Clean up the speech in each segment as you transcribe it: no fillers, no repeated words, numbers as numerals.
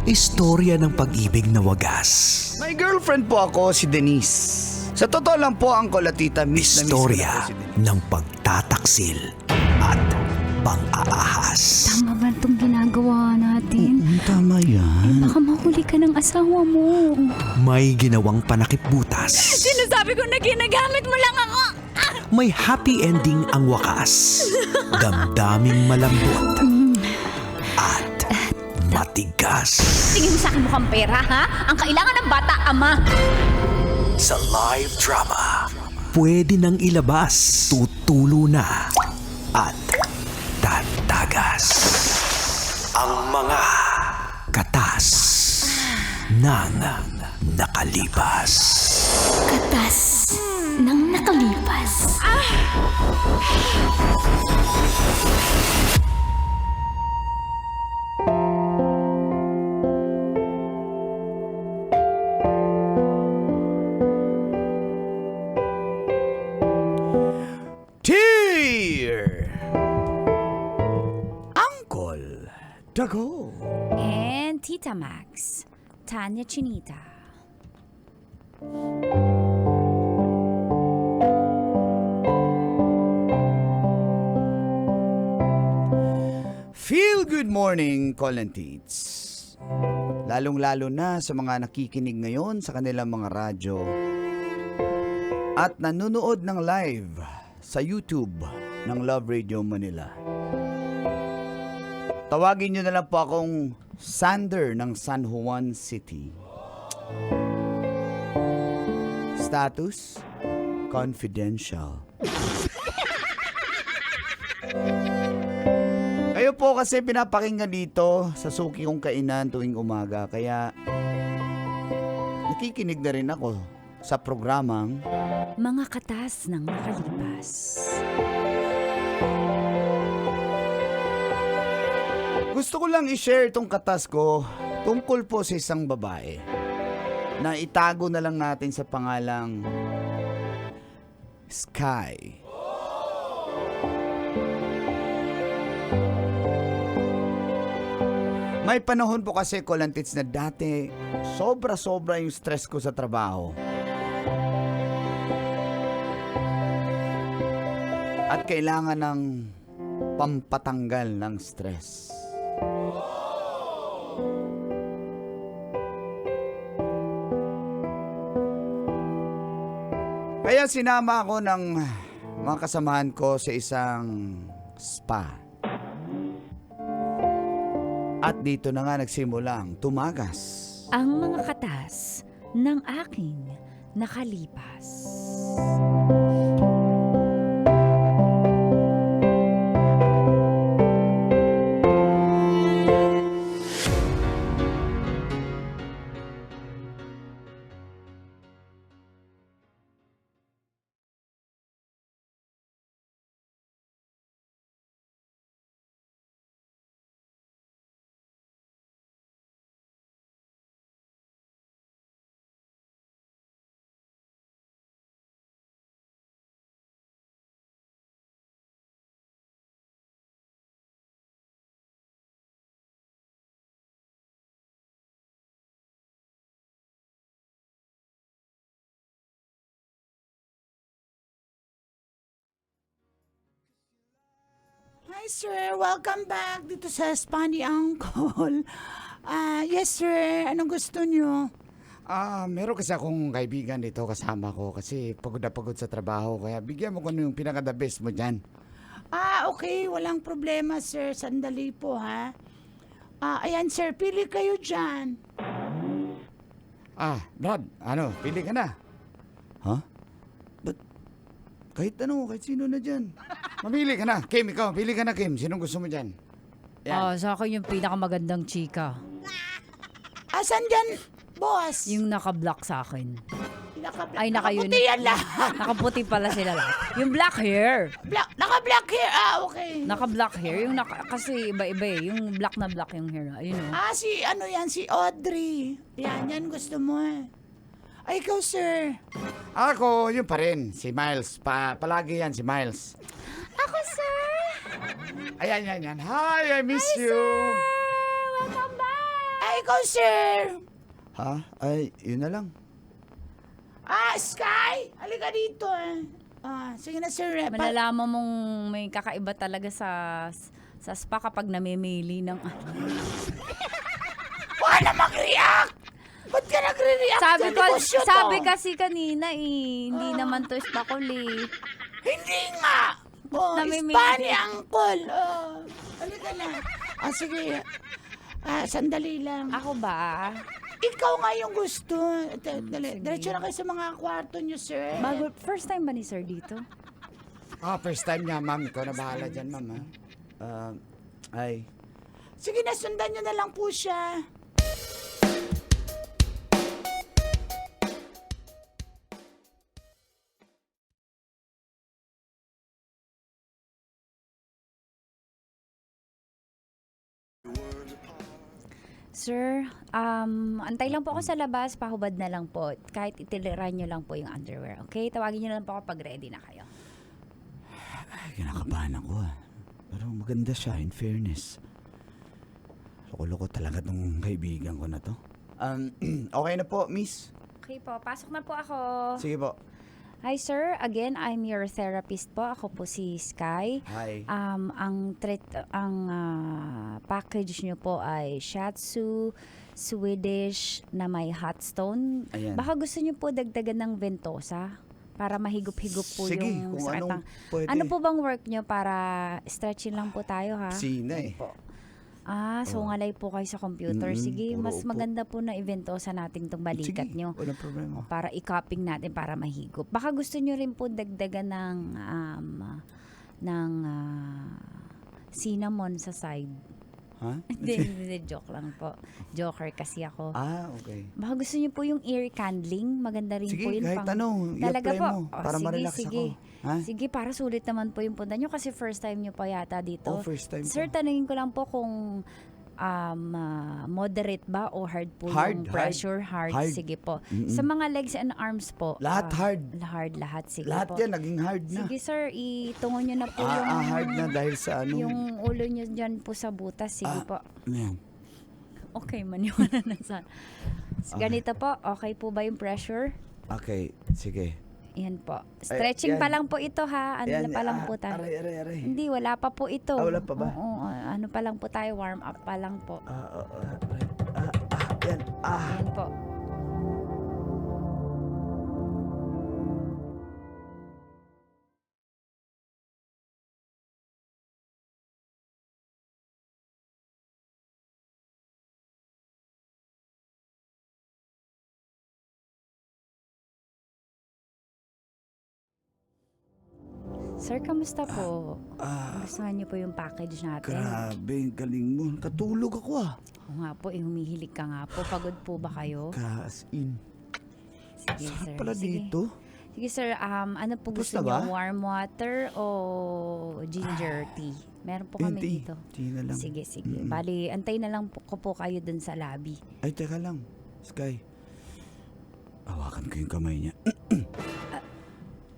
Istorya ng pag-ibig na wagas. May girlfriend po ako, si Denise. Sa totoo lang po, Uncle at Tita, miss na miss ko na Istorya po si Denise. ng pagtataksil at pang-aahas. Tama ba itong ginagawa natin? Tama yan. Baka mahuli ka ng asawa mo. May ginawang panakip butas. Sinasabi ko na ginagamit mo lang ako. May happy ending ang wakas. Damdaming malambot at matigas. Tingin mo sa akin mukhang pera, ha? Ang kailangan ng bata, ama. Sa live drama, pwede nang ilabas, tutulo na at tatagas ang mga katas ng nakalipas. Katas ng nakalipas. Dear Uncle Dago. And Tita Max, Tanya Chinita. Feel good morning, Colentines. Lalong-lalo na sa mga nakikinig ngayon sa kanilang mga radyo at nanonood ng live sa YouTube ng Love Radio Manila. Tawagin nyo na lang po akong Sander ng San Juan City. Status: confidential. Kayo po kasi pinapakinggan dito sa suki kong kainan tuwing umaga. Kaya nakikinig na rin ako sa programang Mga katas ng nakalipas. gusto ko lang i-share itong katas ko tungkol po sa isang babae na itago na lang natin sa pangalang Sky. May panahon po kasi, Colentits, na dati sobra-sobra yung stress ko sa trabaho. At kailangan ng pampatanggal ng stress. Kaya sinama ako ng mga kasamahan ko sa isang spa. At dito na nga nagsimulang tumagas. Ang mga katas ng aking nakalipas. Hi sir, welcome back dito sa spa ni Uncle. Yes sir, anong gusto nyo? Meron kasi akong kaibigan dito kasama ko kasi pagod na pagod sa trabaho. Kaya bigyan mo ko yung pinaka-the best mo dyan. Okay, walang problema sir, sandali po ha. Ayan sir, pili kayo dyan. Brad, pili ka na. Ha? Ba't kahit sino na dyan? Mamili ka na. Kim, ikaw, pili ka na, Kim. Sinong gusto mo dyan? Yan. Sa akin yung pinakamagandang chika. Asan dyan, boss? Yung naka-black sa akin. Ay, naka-yun. nakaputi yan lahat. Nakaputi pala sila lahat. Yung black hair. Naka-black hair, okay. Naka-black hair. Yung kasi iba-iba eh. Yung black na black yung hair. Ayun o. Si Audrey. Yan gusto mo eh. Ay, ikaw sir. Ako, yun pa rin. Si Miles. Palagi yan, si Miles. Ako sir. Ayan. Hi, I miss you. Welcome back. Ay, ikaw, sir. Ha? Ay, yun na lang. Sky, halika dito. Sige na, sir. Malalaman mong may kakaiba talaga sa spa kapag namimili ng ano. Wala mag-react! Ba't ka nagre-react Sabi sa ko, negosyo to? sabi kasi kanina hindi naman to spa ko Hindi nga! Namimili. Spa ni Uncle. Halika na. Sige. Sandali lang. Ako ba? Ikaw nga yung gusto. Diretso na kayo sa mga kwarto nyo, sir. First time ba ni sir dito? First time niya, ma'am. Ikaw na bahala dyan, ma'am, ha? Ay. Sige na, sundan nyo na lang po siya. Sir, antay lang po ako sa labas, pahubad na lang po. Kahit itiliran nyo lang po yung underwear, okay? Tawagin nyo lang po ako pag ready na kayo. Ay, kinakabahan ako, Pero maganda siya, in fairness. Loko-loko talaga tong kaibigan ko na to. Okay na po, miss. Okay po, pasok na po ako. Sige po. Hi sir, again, I'm your therapist po. Ako po si Sky. Hi. Ang package nyo po ay Shiatsu, Swedish na may hot stone. Ayan. Baka gusto nyo po dagdagan ng ventosa para mahigop-higop po Sige, yung kung sakit anong ng- pwede. Ano po bang work nyo para stretching lang po tayo ha? Sina eh. So ngalay po kayo sa computer. Mm-mm, Sige, puro mas upo. maganda po na iventosa natin tong balikat Sige, nyo. walang problema. Para i-cupping natin para mahigop. Baka gusto nyo rin po dagdagan ng cinnamon sa side. Ha? Hindi, joke lang po. Joker kasi ako. Okay. Baka gusto nyo po yung ear candling. Maganda rin Sige, po yun. kahit ano, Talaga i-apply po. mo para sige, ma-relax sige. ako. Ha? Sige, para sulit naman po yung punta nyo kasi first time nyo pa yata dito. First time Sir, po. tanungin ko lang po kung moderate ba o hard po Hard, yung pressure? Hard. hard. Sige po. Mm-mm. Sa mga legs and arms po. Lahat hard. Hard, lahat. Sige Lahat po. yan, naging hard na. Sige sir, itungo nyo na po yung, Hard na dahil sa ano. yung ulo nyo dyan po sa butas. Sige po. Yan. Okay, maniwala na sa... Ganito po, okay po ba yung pressure? Okay, sige. Yan po. Stretching yan. pa lang po ito ha. Ano na pa lang po tayo. Aray. Hindi, wala pa po ito. Wala pa ba? Oo, ano pa lang po tayo, warm up pa lang po. Yan. Yan po. Sir, kamusta po? Gustuhan niyo po yung package natin? Grabe, ang galing mo. Katulog ako Oo nga po, humihilig ka nga po. Pagod po ba kayo? As in. Sige, sir. Pala Sige. dito. Sige, sir. Ano po Tapos gusto na niyo? ba? Warm water o ginger tea? Meron po kami Tea. dito. Tea na lang. Sige. Mm-mm. Bali, antay na lang ko po kayo dun sa lobby. Ay, teka lang. Sky. Hawakan ko yung kamay niya.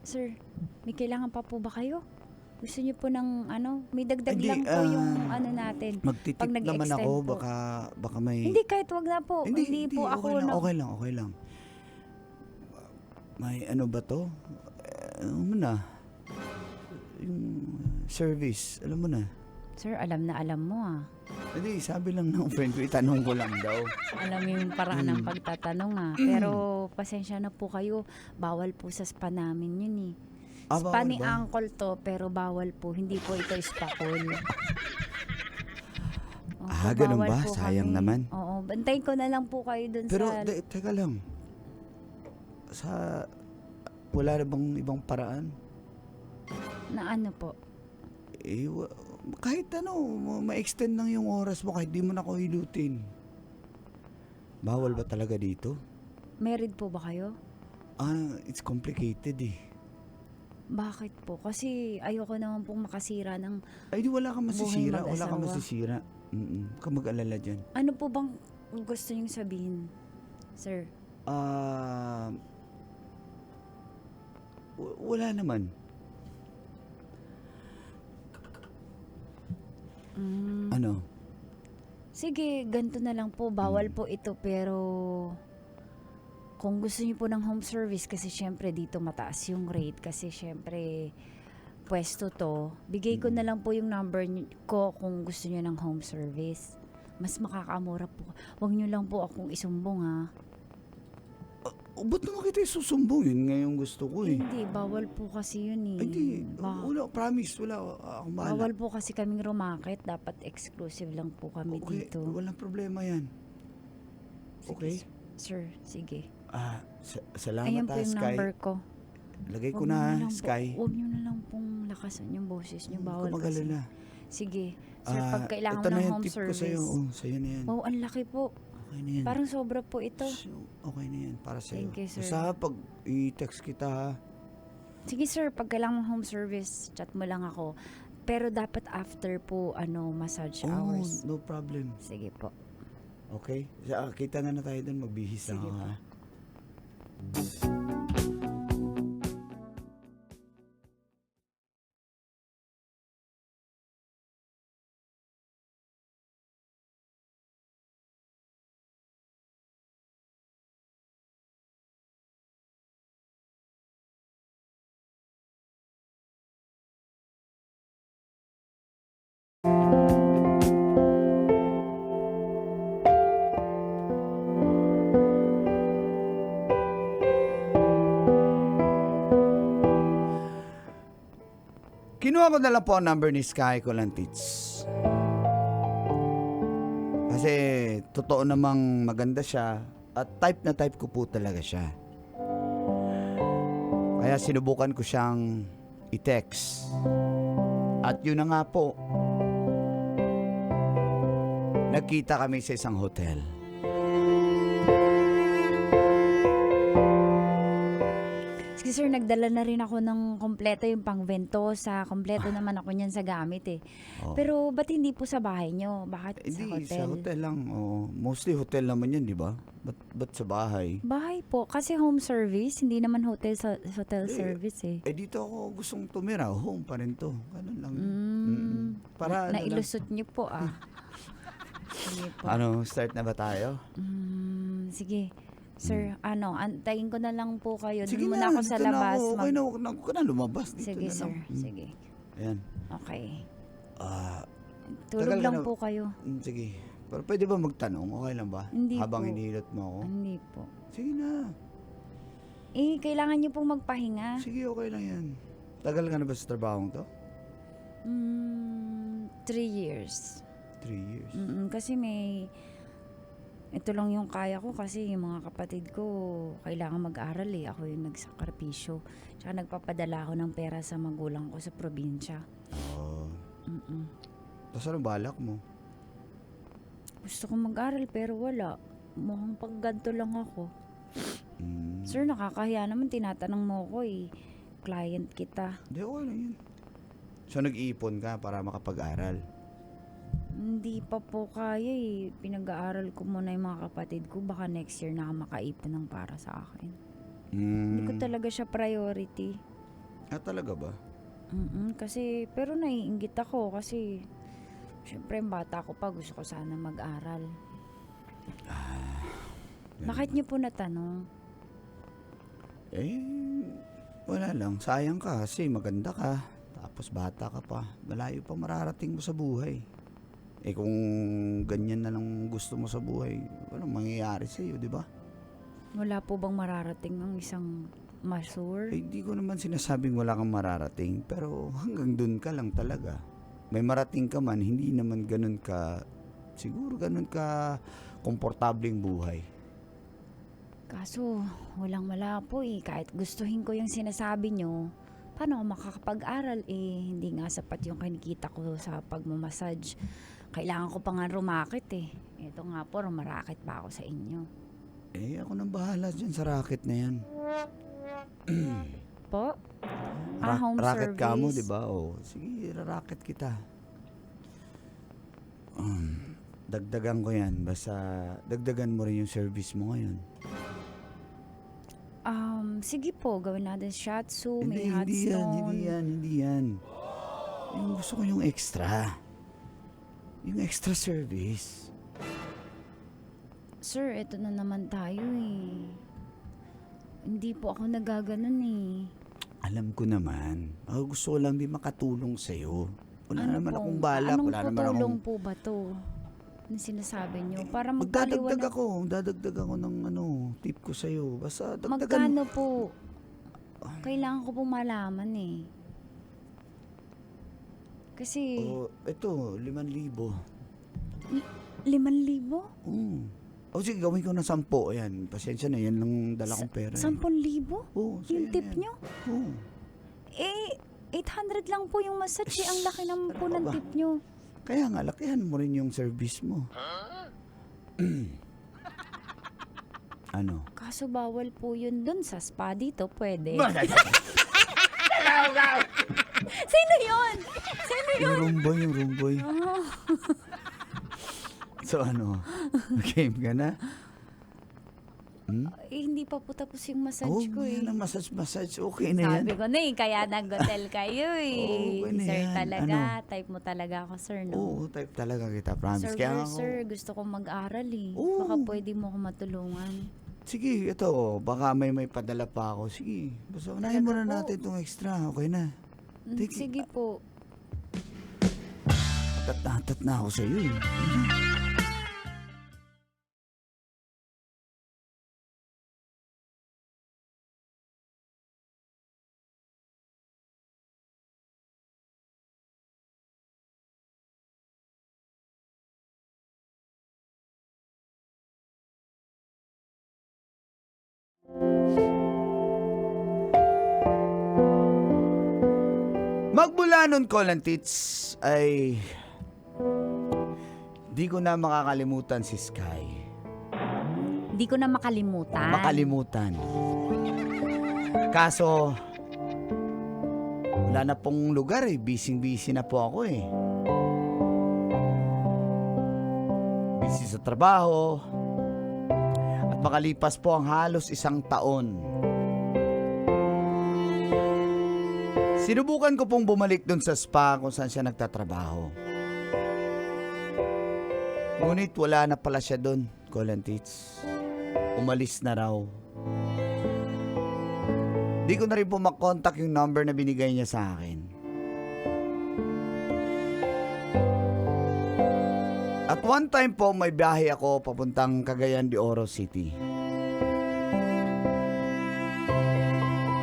Sir, may kailangan pa po ba kayo? Gusto niyo po ng may dagdag Hindi, lang po yung natin. Magtitip Pag naman nag-extend ako. po. Baka may... Hindi, kahit wag na po. Hindi po ako. Okay lang. May ano ba to? Ano mo na? Yung service, alam mo na. Sir, alam mo ah. Hindi, sabi lang ng friend ko, itanong ko lang daw. Alam yung paraan ng pagtatanong ah. Pero pasensya na po kayo. Bawal po sa spa namin yun eh. Spa Bawal ni ba? Uncle to, pero bawal po. Hindi po ito spa call. Ganun bawal ba? po Sayang kami. naman. Oo, bantayin ko na lang po kayo dun Pero, sa... teka lang. Wala na bang ibang paraan? Na ano po? Kahit ma-extend lang yung oras mo kahit di mo na ko hilutin. Bawal ba talaga dito? Married po ba kayo? It's complicated eh. Bakit po? Kasi ayoko naman pong makasira ng... Ay, di wala kang masisira. Buhay Wala kang mag-asawa. masisira. Huwag kang mag-alala dyan. Ano po bang gusto niyong sabihin, sir? Wala naman. Ano? Sige, ganito na lang po. Bawal po ito pero kung gusto niyo po ng home service kasi syempre dito mataas yung rate kasi syempre pwesto to, bigay ko na lang po yung number ko kung gusto niyo ng home service. Mas makakamura po. Huwag niyo lang po akong isumbong ha. Ba't naman kita isusumbongin ngayong gusto ko eh? Hindi, bawal po kasi yun eh. Ay, di. Ba- Wala, promise. Wala. Akong bahala. bawal po kasi kaming rumakit. Dapat exclusive lang po kami Okay, dito. walang problema yan. Sige, Okay? Sir, sige. Salamat Ayan po yung Sky. number ko. Lagay ko Huwag niyo na, lang po- Sky. Huwag niyo na lang pong lakasan yung boses niyo. Bawal Huwag ka kasi. mag-alala. Sige. Sir, pag kailangan ito mo na ng yung home tip ko service. sa'yo. Oh, sa'yo na yan. Wow, ang laki po. Okay na yan. Parang sobra po ito. Okay na yan. Para sa'yo. Thank you, sir. Basta pag i-text kita ha. Sige sir, pag kailangan mo home service, chat mo lang ako. Pero dapat after po, massage hours. No problem. Sige po. Okay? Kita na tayo doon. Magbihis na Sige ako po. ha. Kinuha ko na lang po ang number ni Sky Colantits. Kasi totoo namang maganda siya at type na type ko po talaga siya. Kaya sinubukan ko siyang i-text. At yun na nga po. Nagkita kami sa isang hotel. Sige sir, nagdala na rin ako ng kompleto yung pang-ventosa. Kompleto naman ako niyan sa gamit eh. Oh. Pero ba't hindi po sa bahay nyo? Bakit sa Hindi, hotel? sa hotel lang. Oh. Mostly hotel naman yan, di ba? Ba't sa bahay? Bahay po. Kasi home service, hindi naman hotel hotel Eh, service eh. Dito ako gustong tumira. Home pa rin to. Ganun lang. Para ano lang. Nailusot niyo po ah. Sige po. Ano, start na ba tayo? Sige. Sir, antayin ko na lang po kayo. Sige Doon na, muna ako sa dito na labas. ako. Okay na, huwag ka na lumabas. Dito Sige, na sir. lang. Sige. Ayan. Okay. Tagal Tulog ka lang na- po kayo. Sige. Pero pwede ba magtanong? Okay lang ba? Hindi Habang po. hinihilot mo ako? Hindi po. Sige na. Kailangan niyo pong magpahinga. Sige, okay lang yan. Tagal ka na ba sa trabahong to? 3 years. 3 years. Kasi ito lang yung kaya ko kasi yung mga kapatid ko kailangan mag-aral eh. Ako yung nagsakripisyo. Tsaka nagpapadala ako ng pera sa magulang ko sa probinsya. Oo. Tapos anong balak mo? Gusto ko mag-aral pero wala. Mukhang pagganto lang ako. Sir, nakakahiya naman. Tinatanong mo ko eh. Client kita. Hindi, okay lang yun. So, nag-iipon ka para makapag-aral? Hindi pa po kaya eh. Pinag-aaral ko muna yung mga kapatid ko. Baka next year na ako makaipon ng para sa akin. Hindi ko talaga siya priority. Talaga ba? Kasi, pero naiinggit ako kasi syempre yung bata ko pa gusto ko sana mag-aral. Bakit niyo po natanong? Wala lang. Sayang ka kasi maganda ka. Tapos bata ka pa. Malayo pa mararating mo sa buhay. Kung ganyan na lang gusto mo sa buhay, anong mangyayari sa'yo, di ba? Wala po bang mararating ang isang masur? Hindi ko naman sinasabing wala kang mararating, pero hanggang dun ka lang talaga. May marating ka man, hindi naman ganun ka, siguro ganun ka komportableng buhay. Kaso, walang-wala po eh. Kahit gustuhin ko yung sinasabi nyo, paano ako makakapag-aral eh? Hindi nga sapat yung kinikita ko sa pagmamassage. Kailangan ko pa nga rumakit eh. Ito nga po, rumarakit pa ako sa inyo. Ako nang bahala dyan sa racket na yan. Po? Home racket service. ka mo, di ba? Sige, racket kita. Dagdagan ko yan. Basta dagdagan mo rin yung service mo ngayon. Sige po, gawin natin shiatsu, may hot Hindi stone. yan. Yung gusto ko yung extra. Yung extra service. Sir, eto na naman tayo eh. Hindi po ako nagaganon eh. Alam ko naman. Gusto ko lang din makatulong sa'yo. Wala naman pong- akong balak. Anong Wala naman tutulong akong... po ba to? Ang sinasabi nyo? Para Magdadagdag magpaliwanag. ako. Dadagdag ako ng tip ko sa'yo. Basta dagdagan. Magkano po? Kailangan ko pong malaman eh. Kasi, Ito, 5,000. 5,000? Sige, gawin ko ng 10. Ayan, pasensya na. Yan lang dala kong pera. 10,000? Oo, so Yung yan, tip yan. nyo? Oo. Eh, 800 lang po yung massage eh. Ang laki naman po Ano ng ba? tip nyo. Kaya nga, lakihan mo rin yung service mo. Ano? Kaso bawal po yun dun sa spa dito. Pwede. Sino yun? Sino yun? Yung rumboy. Oh, So ano? Game ka na? hindi pa po tapos yung massage ko eh. Yan ang massage. Okay na yan. Sabi ko na eh, kaya nag-hotel kayo eh. Okay na Sir yan. talaga, type mo talaga ako sir, no? Oo, type talaga kita, promise. Sir, Kaya ako, sir, gusto kong mag-aral eh. Oo. Baka pwede mo ako matulungan. sige, ito, baka may padala pa ako. Sige, basta unahin muna natin itong extra. Okay na. Take it. Sige po. Tatat na ako sa iyo. Magmula nun, Colantits, ay di ko na makakalimutan si Sky. Hindi ko na makalimutan. Makalimutan. Kaso, wala na pong lugar eh. Busy na po ako eh. Busy sa trabaho. At makalipas po ang halos 1 taon. Sinubukan ko pong bumalik dun sa spa kung saan siya nagtatrabaho. Ngunit wala na pala siya dun, Colantits. Umalis na raw. Di ko na rin po makontak yung number na binigay niya sa akin. At one time po, may biyahe ako papuntang Cagayan de Oro City.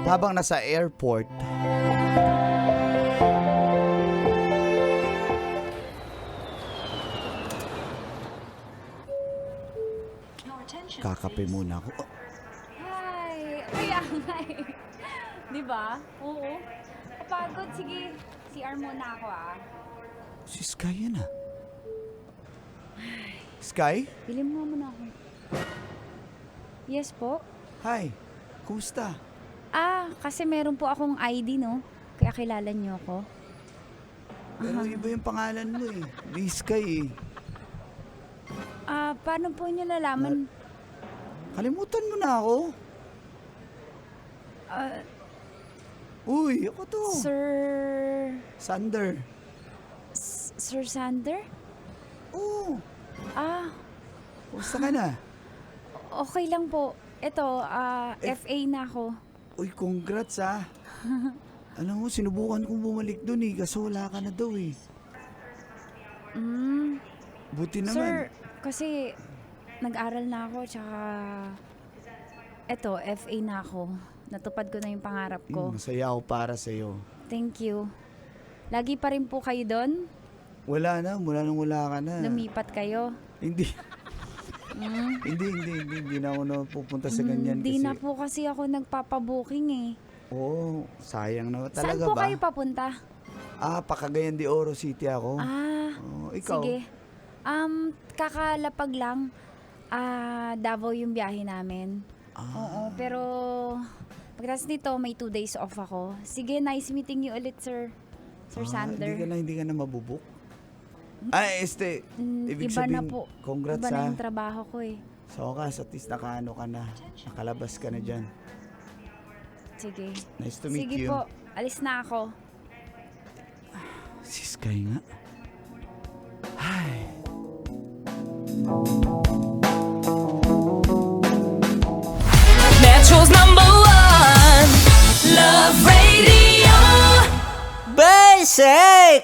At habang nasa airport, kakape muna ako. Hi! Kaya nga eh. Di ba? Oo. Pagod. Sige. CR muna ako ah. Si Sky yan ah. Sky? Bilhin mo muna ako. Yes po? Hi. Kumusta? Kasi meron po akong ID, no? Kaya kilala niyo ako. Pero iba yung pangalan mo eh. Di Sky eh. Paano po niyo lalaman? Kalimutan mo na ako. Uy, ako to. Sander. Sir Sander? Oo. Kumusta ka na? Okay lang po. Ito, FA na ako. Uy, congrats ah. Alam mo, sinubukan kong bumalik dun eh. Kaso wala ka na daw eh. Buti naman. Sir, kasi nag-aral na ako, tsaka eto, FA na ako. Natupad ko na yung pangarap ko. Masaya ako para sa'yo. Thank you. Lagi pa rin po kayo doon? Wala na, mula nang wala ka na. Lumipat kayo? Hindi. Hindi na ako na pupunta sa ganyan Hindi kasi. na po kasi ako nagpapabooking eh. Oo, sayang na. Saan Talaga po ba? kayo papunta? Pa Cagayan de Oro City ako. Ikaw? Sige. Kakalapag lang. Davao yung biyahe namin. Oo, pero pagkatapos nito, may 2 days off ako. Sige, nice meeting you ulit, Sir Sander. Hindi ka na mabubuk? Ibig Iba na sabihin, po. congrats Iba na ha. yung trabaho ko eh. So, at least nakaano ka na. Nakalabas ka na dyan. Sige. Nice to meet Sige you. po, alis na ako. Si Sky nga. Ay. sake!